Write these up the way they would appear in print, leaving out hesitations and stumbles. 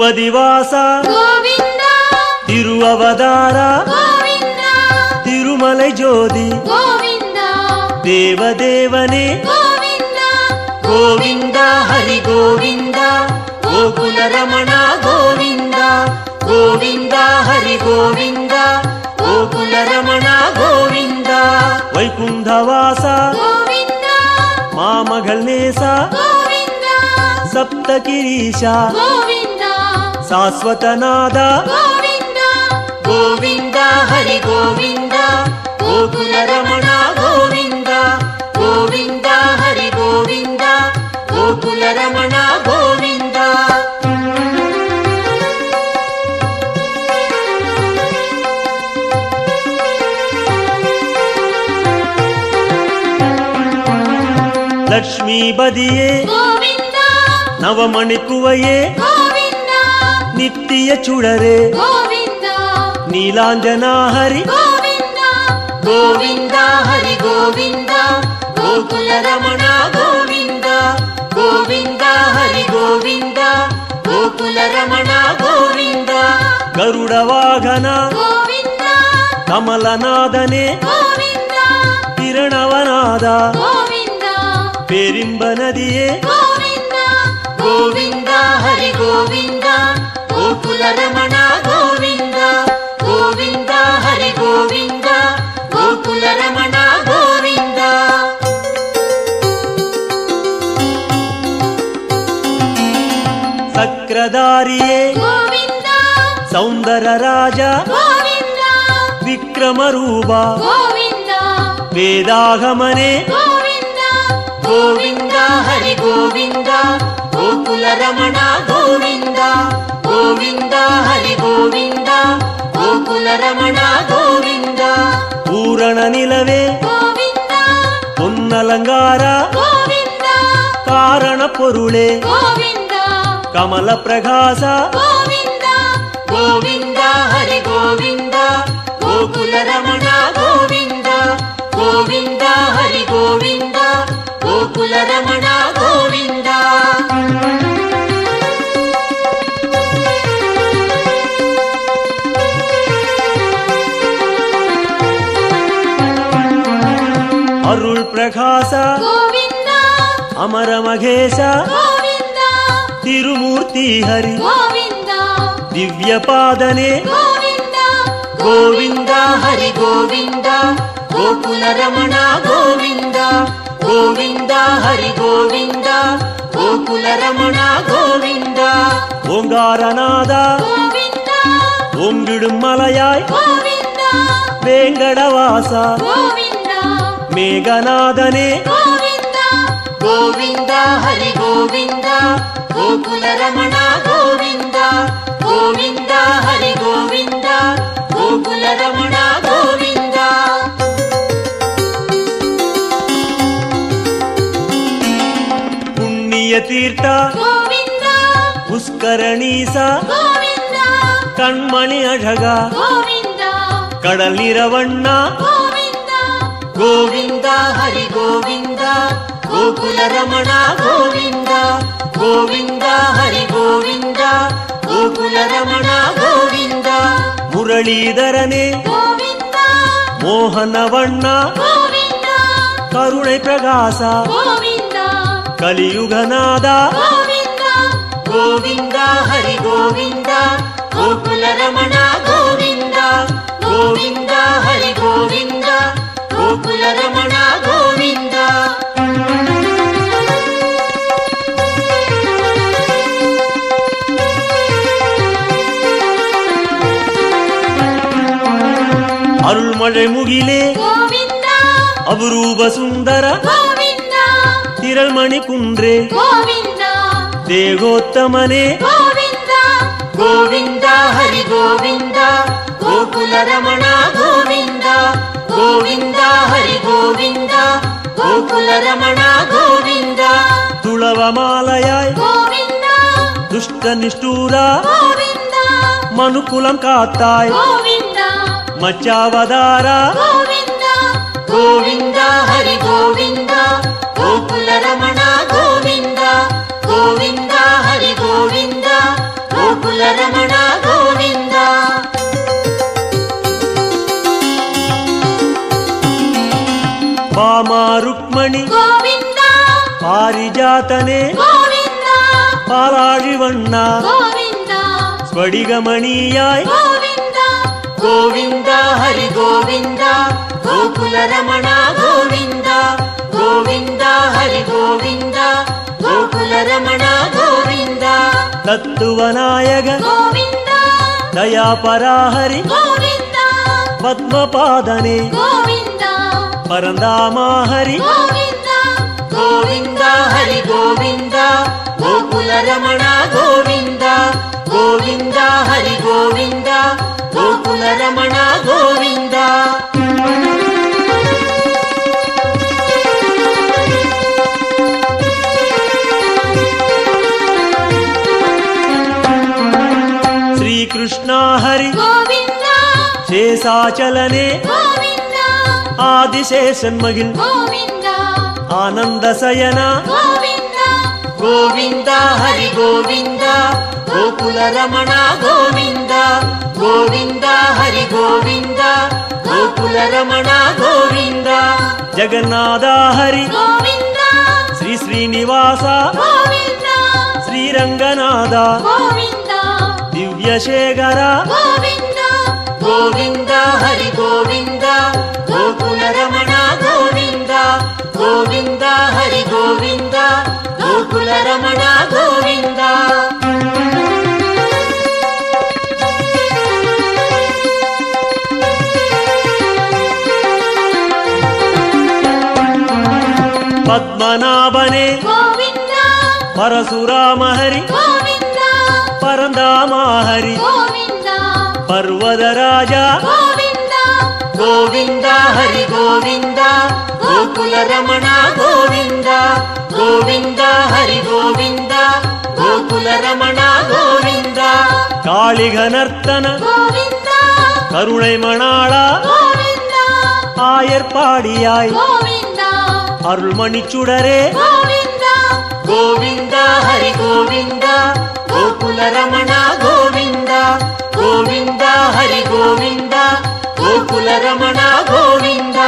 திருப்பதிவாச கோவிந்த திருவவதார கோவிந்த திருமலை ஜோதி கோவிந்த தேவதேவனே கோவிந்த கோவிந்த ஹரி கோவிந்த கோகுல ரமண கோவிந்த கோவிந்த ஹரி கோவிந்த கோகுல ரமண கோவிந்த வைகுந்தவாச கோவிந்த மாமகள் நேச கோவிந்த ಸಪ್ತಗಿರೀಶ கோவிந்த ಶಾಶ್ವತನಾದ கோவிந்த ಗೋವಿಂದ ಹರಿ ಗೋವಿಂದ ಗೋಕುಲ ರಮಣ ಗೋವಿಂದ ಗೋವಿಂದ ಹರಿ ಗೋವಿಂದ ಗೋಕುಲ ರಮಣ ಗೋವಿಂದ ಲಕ್ಷ್ಮೀ ಬದಿಯೇ கோவிந்த ನವಮಣಿಕುವಯೇ கோவிந்த ನಿತ್ಯ ಚುಡರೆ கோவிந்த ನೀಲಾಂಜನಾ ಹರಿ கோவிந்த ಗೋವಿಂದ ಹರಿ ಗೋವಿಂದ ಗೋಕುಲ ರಮಣ ಗೋವಿಂದ ಗೋವಿಂದ ಹರಿ ಗೋವಿಂದ ಗೋಕುಲ ರಮಣ ಗೋವಿಂದ ಗರುಡ ವಾಹನ கோவிந்த ಕಮಲನಾದನೆ கோவிந்த ಕಿರಣವನಾದ கோவிந்த ಪೇರಿಂಬ ನದಿಯೇ கோவிந்த ಗೋವಿಂದ ಹರಿ ಗೋವಿಂದ ಗೋಕುಲ ರಮಣ ಗೋವಿಂದ ಗೋವಿಂದ ಹರಿ ಗೋವಿಂದ ಗೋಕುಲ ರಮಣ ಗೋವಿಂದ ಸಕ್ರಧಾರಿಯೇ கோவிந்த ಸೌಂದರ ರಾಜ கோவிந்த ವಿಕ್ರಮ ರೂಪ கோவிந்த ವೇದಾಗಮನೆ கோவிந்த ಗೋವಿಂದ ಹರಿ ಗೋವಿಂದ ಗೋಕುಲ ರಮಣ ಗೋವಿಂದ ಗೋವಿಂದ ಹರಿ ಗೋವಿಂದ ಗೋಕುಲ ರಮಣ ಗೋವಿಂದ ಪೂರಣ ನಿಲವೇ கோவிந்த பொன்னலங்கார கோவிந்த ಕಾರಣ ಪೊರುಳೆ கோவிந்த ಕಮಲ ಪ್ರಕಾಶ கோவிந்த ಗೋವಿಂದ ಹರಿ ಗೋವಿಂದ ಗೋಕುಲ ರಮಣ ಗೋವಿಂದ ಗೋವಿಂದ ಹರಿ ಗೋವಿಂದ ಗೋಕುಲ ರಮಣ ಗೋವಿಂದ ಅರುಳ್ ಪ್ರಕಾಶ கோவிந்த ಅಮರ ಮಹೇಶ கோவிந்த ತಿರುಮೂರ್ತಿ ಹರಿ கோவிந்த ದಿವ್ಯ ಪಾದನೆ கோவிந்த ಗೋವಿಂದ ಹರಿ ಗೋವಿಂದ ಗೋಕುಲ ರಮಣ ಗೋವಿಂದ ಗೋವಿಂದ ಹರಿ ಗೋವಿಂದ ಗೋಕುಲ ರಮಣ ಗೋವಿಂದ ಓಂಗಾರನಾದ கோவிந்த ಓಂಗಿಡುಂ ಮಲಯಾಯ್ கோவிந்த ವೇಂಗಡವಾಸ கோவிந்த ಮೇಘನಾದನೆ கோவிந்த ಗೋವಿಂದ ಹರಿ ಗೋವಿಂದ ಗೋಕುಲ ರಮಣ ಗೋವಿಂದ ಗೋವಿಂದ ಹರಿ ಗೋವಿಂದ ಗೋಕುಲ ರಮಣ ಗೋವಿಂದ ಪುಣ್ಯ ತೀರ್ಥ கோவிந்த ಪುಷ್ಕರಣೀಸ கோவிந்த ಕಣ್ಮಣಿ ಅಢಗ கோவிந்த ಕಡಲಿರವಣ್ಣ கோவிந்த ಗೋವಿಂದ ಹರಿ ಗೋವಿಂದ ಗೋಕುಲ ರಮಣ ಗೋವಿಂದ ಗೋವಿಂದ ಹರಿ ಗೋವಿಂದ ಗೋಕುಲ ರಮಣ ಗೋವಿಂದ ಮುರಳೀಧರನೇ கோவிந்த ಮೋಹನವಣ್ಣ கோவிந்த ಕರುಣೆ ಪ್ರಕಾಶ கோவிந்த ಕಲಿಯುಗನಾದ கோவிந்த ಗೋವಿಂದ ಹರಿ ಗೋವಿಂದ ಗೋಕುಲ ರಮಣ ಗೋವಿಂದ ಗೋವಿಂದ ಹರಿ ಗೋವಿಂದ ಗೋಕುಲ ರಮಣ ಗೋವಿಂದ ಅರುಳ್ಮಳೆ ಮುಗಿಲೆ கோவிந்த ಅಪರೂಪ ಸುಂದರ கோவிந்த ತಿರಳ್ಮಣಿ ಕುಂದ್ರೆ கோவிந்த ದೇಗೋತ್ತಮನೆ கோவிந்த ಗೋವಿಂದ ಹರಿ ಗೋವಿಂದ ಗೋಕುಲ ರಮಣ ಗೋವಿಂದ ಗೋವಿಂದ ಹರಿ ಗೋವಿಂದ ಗೋಕುಲ ರಮಣ ಗೋವಿಂದ ತುಳವ ಮಾಲಯಾಯ್ கோவிந்த ದುಷ್ಟ ನಿಷ್ಠೂರ கோவிந்த ಮನುಕುಲಂ ಕಾತ್ತಾಯ್ கோவிந்த ಮಚ್ಚಾವದಾರ கோவிந்த ಗೋವಿಂದ ಹರಿ ಗೋವಿಂದ ಗೋಕುಲ ರಮಣ ಗೋವಿಂದ ಗೋವಿಂದ ಹರಿ ಗೋವಿಂದ ಗೋಕುಲ ಪಾರಿಜಾತನೆ ಗೋವಿಂದ ಪಾಲಾழிವಣ್ಣ ಗೋವಿಂದ ಸ್ಫಟಿಕಮಣಿಯಾಯ್ ಗೋವಿಂದ ಗೋವಿಂದ ಹರಿ ಗೋವಿಂದ ಗೋಕುಲ ರಮಣ ಗೋವಿಂದ ಗೋವಿಂದ ಹರಿ ಗೋವಿಂದ ಗೋಕುಲ ರಮಣ ಗೋವಿಂದ ತತ್ವನಾಯಕ ಗೋವಿಂದ ದಯಾಪರಾ ಹರಿ ಗೋವಿಂದ ಪದ್ಮಪಾದನೆ ಗೋವಿಂದ ಪರಂಧಾಮ ಹರಿ ಗೋವಿಂದ ಗೋವಿಂದ ಹರಿ ಗೋವಿಂದ ಗೋಕುಲ ರಮಣ ಗೋವಿಂದ ಗೋವಿಂದ ಹರಿ ಗೋವಿಂದ ಗೋಕುಲ ರಮಣ ಗೋವಿಂದ ಶ್ರೀಕೃಷ್ಣ ಹರಿ ಗೋವಿಂದ ಶೇಷಾಚಲನೆ ಗೋವಿಂದ ಆದಿಶೇಷನ್ಮಗಿಲ್ ಗೋವಿಂದ ಆನಂದ ಸಯನ ಗೋವಿಂದ ಗೋವಿಂದ ಹರಿ ಗೋವಿಂದ ಗೋಕುಲ ರಮಣ ಗೋವಿಂದ ಗೋವಿಂದ ಹರಿ ಗೋವಿಂದ ಗೋಕುಲ ರಮಣ ಗೋವಿಂದ ಜಗನ್ನಾಥ ಹರಿ ಗೋವಿಂದ ಶ್ರೀ ಶ್ರೀನಿವಾಸ ಗೋವಿಂದ ಶ್ರೀರಂಗನಾಥ ಗೋವಿಂದ ದಿವ್ಯಶೇಖರ ಗೋವಿಂದ ಗೋವಿಂದ ಹರಿ ಗೋವಿಂದ ಗೋಕುಲ ರಮಣ ಗೋವಿಂದ ಗೋವಿಂದ ಹರಿ ಗೋವಿಂದ ಗೋಕುಲ ರಮಣ ಗೋವಿಂದ ಪದ್ಮನಾಭನೆ ಗೋವಿಂದ ಪರಶುರಾಮ ಹರಿ ಗೋವಿಂದ ಪರಂಧಾಮ ಹರಿ ಗೋವಿಂದ ಪರ್ವತ ರಾಜ ಗೋವಿಂದ ಗೋವಿಂದ ಹರಿ ಗೋವಿಂದ ಗೋಕುಲ ರಮಣ ಗೋವಿಂದ ಗೋವಿಂದ ಹರಿ ಗೋವಿಂದ ಗೋಕುಲ ರಮಣ ಗೋವಿಂದ ಕಾಳಿಘನರ್ತನ ಗೋವಿಂದ கருணை மணாளா ಗೋವಿಂದ ஆயர்பாடியாய் ಗೋವಿಂದ அருள்மணி சுடரே ಗೋವಿಂದ கோவிந்த ஹரி கோவிந்த கோகுல ரமண கோவிந்த கோவிந்த ஹரி கோவிந்த கோகுல ரமண கோவிந்த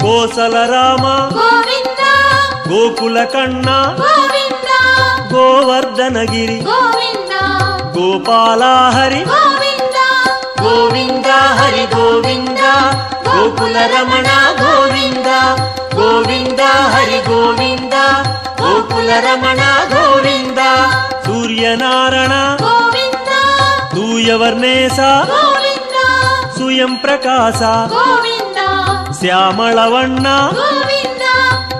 கோசல ராம ಗೋವಿಂದ கோகுல கண்ணா ಗೋವಿಂದ கோவர்தனகிரி ಗೋವಿಂದ கோபால ஹரி ಗೋವಿಂದ கோவிந்த ஹரி கோவிந்த கோகுல ரமண கோவிந்த கோவிந்த ஹரி கோவிந்த கோகுல ரமண கோவிந்த சூரியநாராயண ಗೋವಿಂದ தூயவர்ணேச ಗೋವಿಂದ சுயம் பிரகாச ಗೋವಿಂದ ಶ್ಯಾಮಳವಣ್ಣ ಗೋವಿಂದ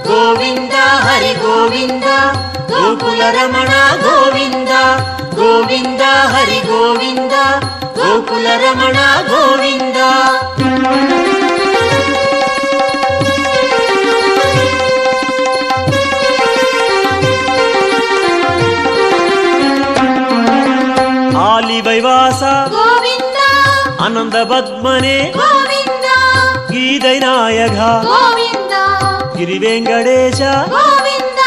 கோவிந்த ஹரி கோவிந்த கோகுல ரமண கோவிந்த கோவிந்த ஹரி கோவிந்த கோகுல ரமண கோவிந்த ஆலிவைவாச ಗೋವಿಂದ அனந்த பத்மனே ಗೋವಿಂದ கீதை நாயக ಗೋವಿಂದ ಗಿರಿವೆಂಕಟೇಶ ಗೋವಿಂದ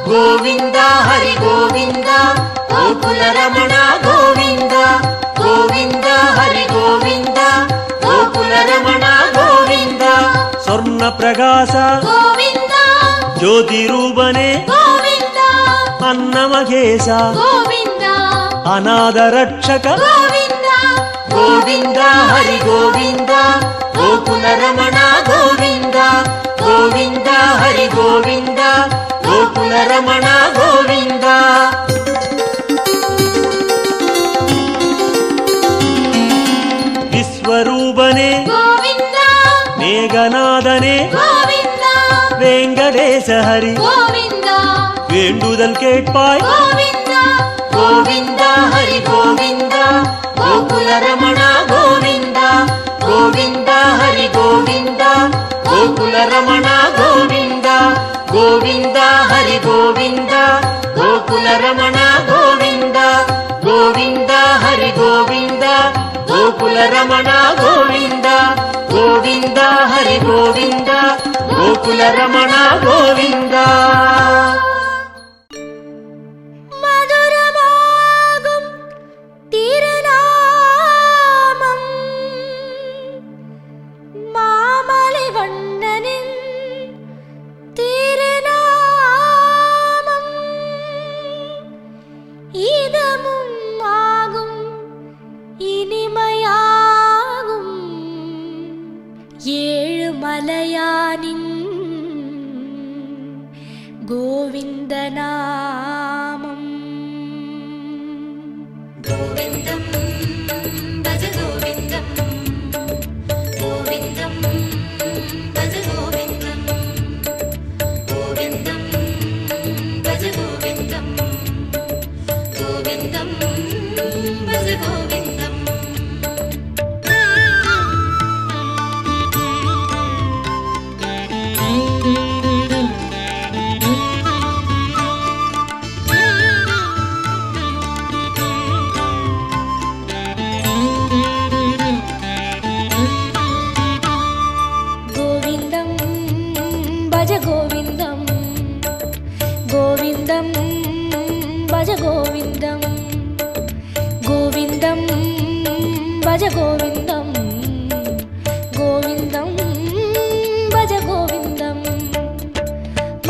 ಗೋವಿಂದ ಹರಿ ಗೋವಿಂದ ಗೋಕುಲ ರಮಣ ಗೋವಿಂದ ಗೋವಿಂದ ಹರಿ ಗೋವಿಂದ ಗೋಕುಲ ರಮಣ ಗೋವಿಂದ ಸ್ವರ್ಣ ಪ್ರಕಾಶ ಗೋವಿಂದ ಜ್ಯೋತಿ ರೂಪನೆ ಗೋವಿಂದ ಅನ್ನಮಘೇಶ ಗೋವಿಂದ ಅನಾಥ ರಕ್ಷಕ ಗೋವಿಂದ ಗೋವಿಂದ ಹರಿ ಗೋವಿಂದ ಗೋಕುಲ ರಮಣ ಗೋವಿಂದ ಗೋವಿಂದ ಹರಿ ಗೋವಿಂದ ಗೋಕುಲ ರಮಣ ಗೋವಿಂದ ವಿಶ್ವರೂಪನೆ ಗೋವಿಂದ ಮೇಘನಾದನೆ ಗೋವಿಂದ ವೆಂಕಟೇಶ ಹರಿ ಗೋವಿಂದ வேண்டுதல் கேட்பாய் ಗೋವಿಂದ ಗೋವಿಂದ ಹರಿ ಗೋವಿಂದ ಗೋಕುಲ ರಮಣ ಗೋವಿಂದ ಗೋವಿಂದ ಹರಿ ಗೋವಿಂದ ಗೋಕುಲ ರಮಣ ಗೋವಿಂದ ಗೋವಿಂದ ಹರಿ ಗೋವಿಂದ ಗೋಕುಲ ರಮಣ ಗೋವಿಂದ ಗೋವಿಂದ ಹರಿ ಗೋವಿಂದ ಗೋಕುಲ ರಮಣ ಗೋವಿಂದ ಗೋವಿಂದ ಹರಿ ಗೋವಿಂದ ಗೋಕುಲ ರಮಣ ಗೋವಿಂದ மதுரமாகும் திருநாமம் மாமலை இதமும் ஆகும் இனிமையாகும் ஏழு மலையானின் கோவிந்த நாமம். கோவிந்தம் பஜ கோவிந்தம், கோவிந்தம் பஜ கோவிந்தம், கோவிந்தம் பஜ கோவிந்தம், கோவிந்தம் பஜ கோவிந்தம். கோவிந்தம் கோவிந்தம் பஜ கோவிந்தம், கோவிந்தம் பஜ கோவிந்தம், கோவிந்தம் பஜ கோவிந்தம்.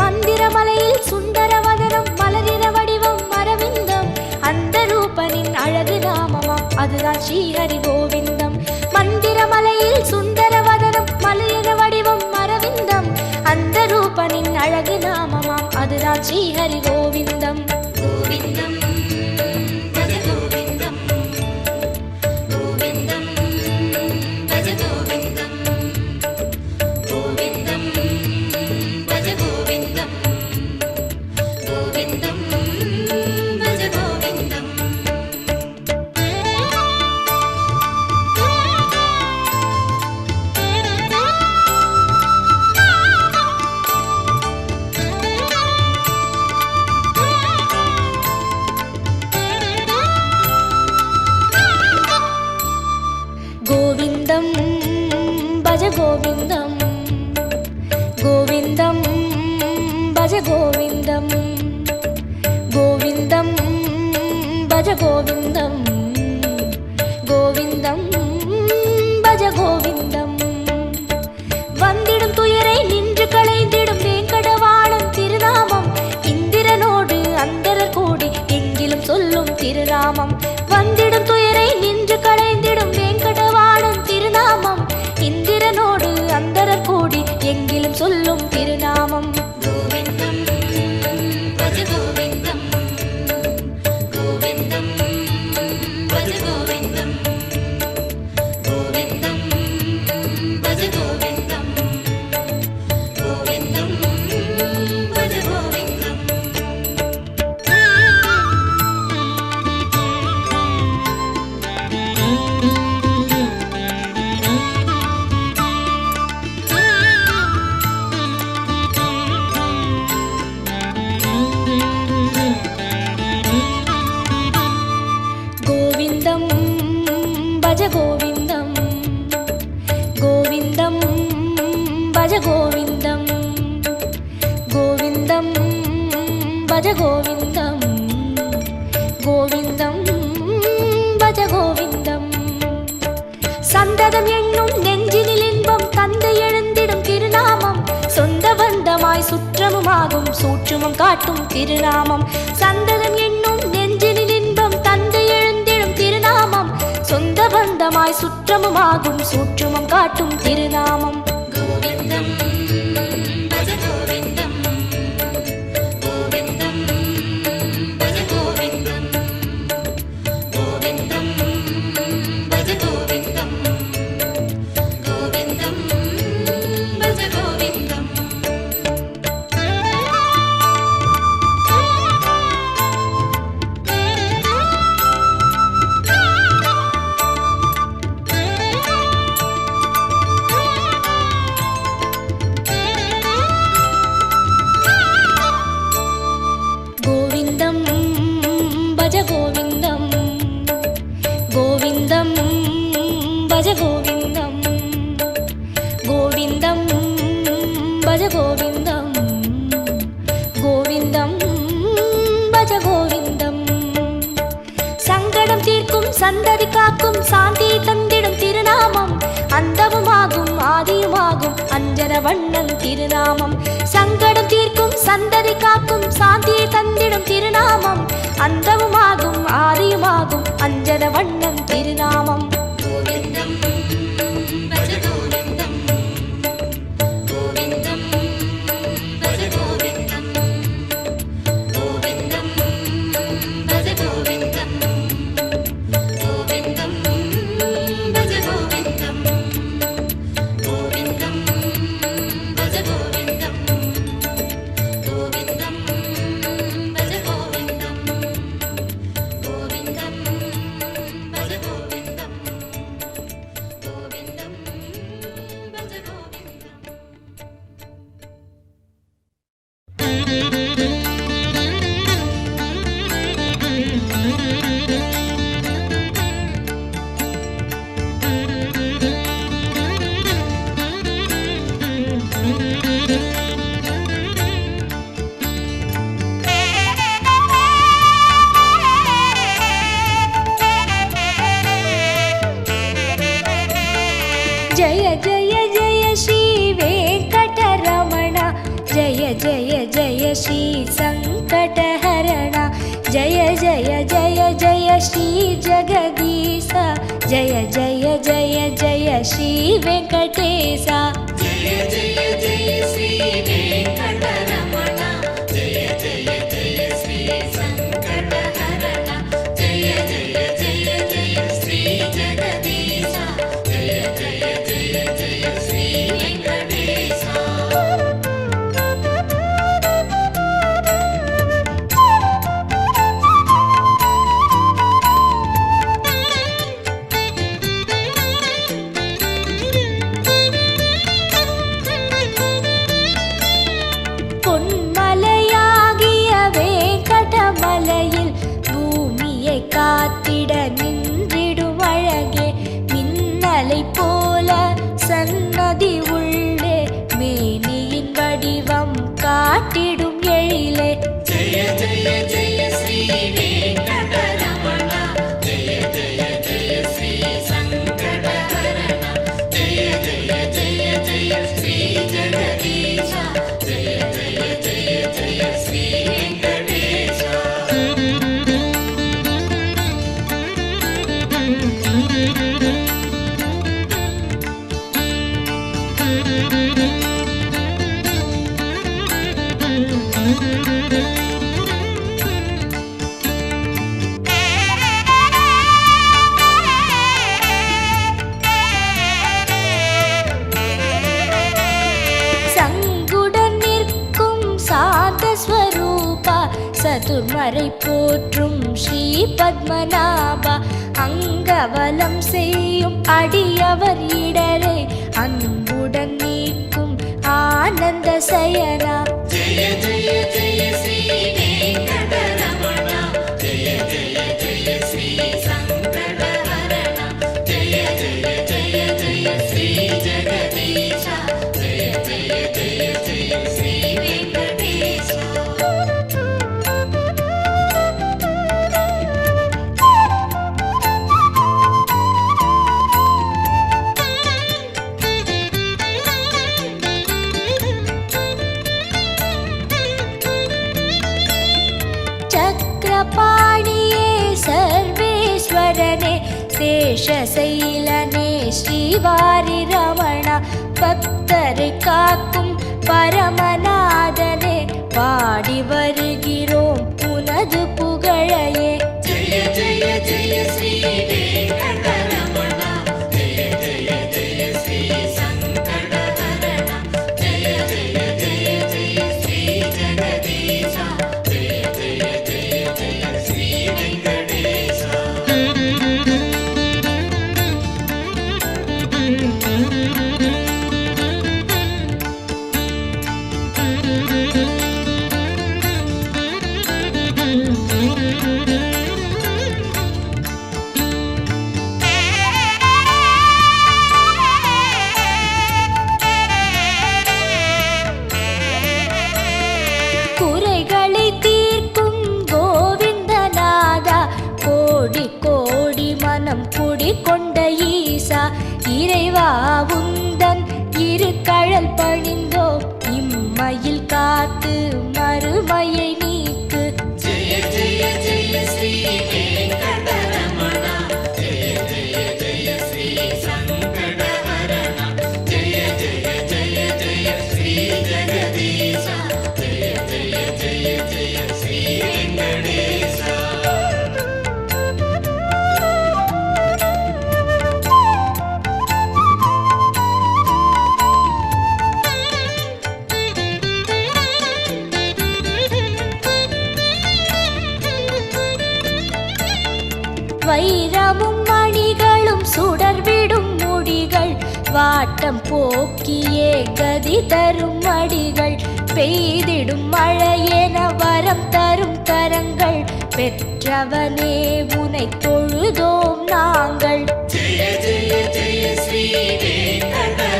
மந்திரமலையில் சுந்தரவதனம் மலரின வடிவம் அரவிந்தம், அந்த ரூபனின் அழகு நாமமாம் அதுதான் ஸ்ரீஹரி கோவிந்தம். மந்திரமலையில் சுந்தரவதனம் மலரின வடிவம் அரவிந்தம், அந்த ரூபனின் அழகு நாமமாம் அதுதான் ஸ்ரீஹரி கோவிந்தம். கோவிந்தம் பஜ கோவிந்தம், கோவிந்தம் பஜ கோவிந்தம், கோவிந்தம் பஜ கோவிந்தம், கோவிந்தம் பஜ கோவிந்தம். கோவிந்தம் பஜ கோவிந்தம், கோவிந்தம் பஜ கோவிந்தம், கோவிந்தம் பஜ கோவிந்தம், கோவிந்தம் பஜ கோவிந்தம். வந்திடும் துயரை நின்று களைந்திடும் வேங்கடவாணன் திருநாமம், இந்திரனோடு அந்தரர் கூடி எங்கிலும் சொல்லும் திருநாமம். வந்திடும் துயரை நின்று களைந்திடும் வேங்கடவாணன் திருநாமம், இந்திரனோடு அந்தரர் கூடி எங்கிலும் சொல்லும் திருநாமம். கோவிந்தம் பஜ கோவிந்தம், கோவிந்தம் பஜ கோவிந்தம், கோவிந்தம் பஜ கோவிந்தம், கோவிந்தம் பஜ கோவிந்தம். கோவிந்தம் பஜ கோவிந்தம், கோவிந்தம் பஜ கோவிந்தம், கோவிந்தம் பஜ கோவிந்தம், கோவிந்தம் பஜ கோவிந்தம். சந்ததம் என்னும் நெஞ்சினில் இன்பம் தந்தை எழுந்திடும் திருநாமம், சொந்த பந்தமாய் சுற்றமுமாகும் சூட்சுமம் காட்டும் திருநாமம். சந்ததம் என்னும் நெஞ்சினில் இன்பம் தந்தை எழுந்திடும் திருநாமம், சொந்த பந்தமாய் சுற்றமுமாகும் சூட்சுமம் காட்டும் திருநாமம். கோவிந்தம் பஜ கோவிந்தம், கோவிந்தம் பஜ கோவிந்தம், கோவிந்தம் பஜ கோவிந்தம், கோவிந்தம் பஜ கோவிந்தம். கோவிந்தம் பஜ கோவிந்தம், கோவிந்தம் பஜ கோவிந்தம், கோவிந்தம் பஜ கோவிந்தம், கோவிந்தம் பஜ கோவிந்தம். சங்கடம் தீர்க்கும் சந்ததி காக்கும் சாந்தி தந்திடும் திருநாமம், அந்தமுமாகும் ஆதியுமாகும் அஞ்சன வண்ணன் திருநாமம். சங்கடம் தீர்க்கும் சந்ததி காக்கும் சாந்தியை தந்திடும் திருநாமம், அந்தமுமாகும் जय जय जय जय श्री जगदीश जय जय जय जय श्री वेंकटेश जय जय जय श्री वेंकटरमण जय जय जय श्री संकटहरण जय जय जय जय श्री जगदीश जय जय जय जय श्री वेंकटेश பொன்மலையாகிய வேங்கடமலையில் பூமியை காத்திட நின்றிடும் அழகே மின்னலை போல சன்னதி உள்ளே மேனியின் வடிவம் காட்டிடும் எழிலே जय जय जय श्री वेंकटरमण जय जय जय श्री संकटहरण जय जय जय जय श्री जगदीश जय जय जय जय श्री वेंकटेश சங்குடன் நிற்கும் சாந்த ஸ்வரூபா சதுர்மறை போற்றும் ஸ்ரீ பத்மநாபா அங்கவலம் செய்யும் அடியவர் இடரை அன்புடன் நீக்கும் ஆனந்த சயனா जय जय जय श्री वेंकटरमण जय जय जय श्री संकटहरण जय जय जय जय श्री जगदीश जय जय जय जय श्री वेंकटेश சக்கரபாணியே சர்வேஸ்வரனே சேஷசைலனே ஸ்ரீவாரி ரமணா பக்தரை காக்கும் பரமநாதனே பாடி வருகிறோம் உனது புகழையே जय जय जय श्री वेंकटरमण जय जय जय श्री संकटहरण जय जय जय जय श्री जगदीश जय जय जय जय श्री वेंकटेश குறைகளை தீர்க்கும் கோவிந்தநாதா கோடி கோடி மனம் குடிகொண்ட ஈசா இறைவா உந்தன் இரு கழல் பணிந்தோ இம்மையில் காத்து மறுமையை நீக்கு जय जय जय श्री वेंकटरमण जय जय जय श्री संकटहरण जय जय जय जय श्री जगदीश जय जय जय जय श्री वेंकटेश வைரமும் மணிகளும் சுடர்விடும் முடிகள் வாட்டம் போக்கியே கதி தரும் அடிகள் பெய்திடும் மழையென வரம் தரும் கரங்கள் பெற்றவனே உனை தொழுதோம் நாங்கள் जय जय जय श्री वेंकटरमण